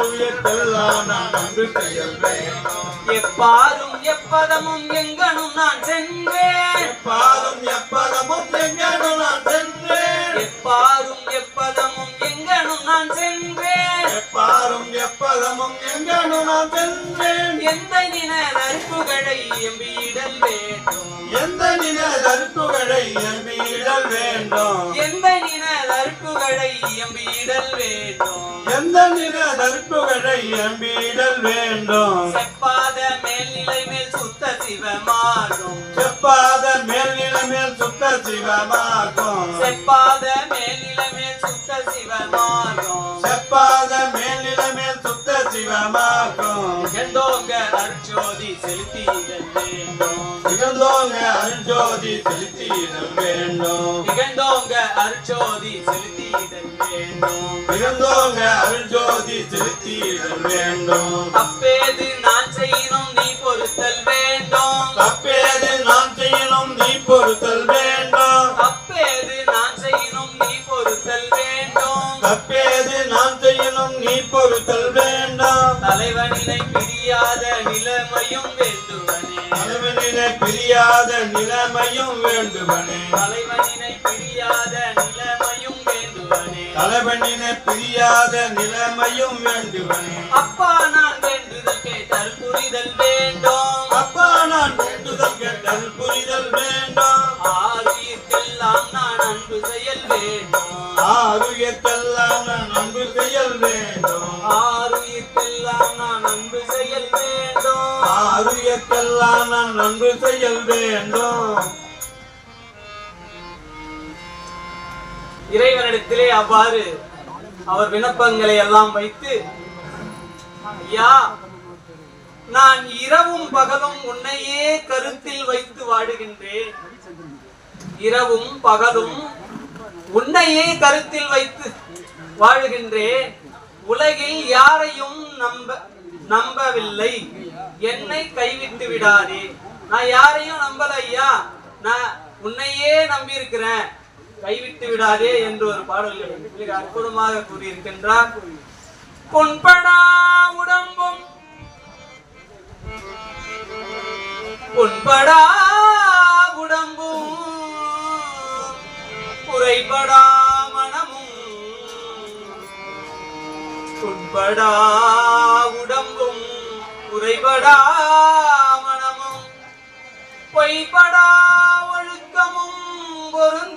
ஆருயத்தெல்லாம் நான் அன்பு செயல் வேண்டும். எப்பாரும் எப்பதமும் எங்கனும் நான் சென்றேன். எப்பாரும் எப்பதமும் எங்கனும் நான் சென்றேன். எப்பாரும் எப்பதமும் எங்கனும் நான் சென்றேன். எப்பாரும் எப்பதமும் எங்கனும் நான் சென்றேன். எந்த நின நறுப்புகளை எம்பியிடல் வேண்டும். எந்த நின நறுப்புகளை எம்பியிடல் வேண்டும். எந்த நின நறுப்புகளை எம்பியிடல் வேண்டும். எந்த நின நறுப்புகளை எம்பியிடல் வேண்டும். செப்பாத மேல்நிலை மேல் சுத்த சிவமாகும். செப்பாத மேல்நிலை மேல் சுத்த சிவமாகும். செப்பாத மேல்நிலை மேல் சுத்த சிவமாகும். செப்பாத மேல்நிலை மேல் சுத்த சிவமாகும். திகழ்ந்தோங்க அருட்சோதி செலுத்திடல் வேண்டும். திகழ்ந்தோங்க அருட்ஜோதி செலுத்திடல் வேண்டும். திகழ்ந்தோங்க அருட்சோதி செலுத்திடல் வேண்டும். திகழ்ந்தோங்க அருட்ஜோதி செலுத்திடல் வேண்டும். தப்பேது நான் செய்யணும் நீ பொறுத்தல் வேண்டும். தப்பேது நான் செய்யணும் நீ பொறுத்தல் வேண்டும். தப்பேது நான் செய்யணும் நீ பொறுத்தல் வேண்டும். தப்பேது நான் செய்யணும் நீ பொறுத்தல் வேண்டும். தலைவனினை பிரியாத நிலைமையும் வேண்டுவனே. தலைவனினை பிரியாத நிலைமையும் வேண்டுவனே. தலைவனினை பிரியாத நிலைமையும் வேண்டுவனே. தலைவனினை பிரியாத நிலைமையும் வேண்டுவனே. அப்பா நான் வேண்டுதல் கேட்டல் புரிதல் வேண்டும். அப்பா நான் வேண்டுதல் கேட்டல் புரிதல் வேண்டும். ஆருயிர்க்கெல்லாம் நான் அன்பு செயல் வேண்டும். ஆருயத்தெல்லாம் நான் அன்பு செயல் வேண்டும். ஆருயிர்க்கெல்லாம் நான் அன்பு செயல் வேண்டும். ஆருயத்தெல்லாம் நான் அன்பு செயல் வேண்டும். இறைவனிடத்திலே அவ்வாறு அவர் விண்ணப்பங்களை எல்லாம் வைத்து, ஐயா நான் இரவும் பகலும் உன்னையே கருத்தில் வைத்து வாடுகின்றேன். இரவும் பகலும் உன்னையே கருத்தில் வைத்து வாழுகின்றேன். உலகில் யாரையும் நம்பவில்லை. என்னை கைவிட்டு விடாதே. நான் யாரையும் நம்பல ஐயா, நான் உன்னையே நம்பி இருக்கிறேன், கைவிட்டு விடாதே என்று ஒரு பாடல்கள் மிக அற்புதமாக கூறியிருக்கின்றார். பொன்படா உடம்பும் பொன்படா உடம்பும் குறைபடா மனமும். பொன்படா உடம்பும் குறைபடா மனமும் பொய்படா ஒழுக்கமும் பொருந்த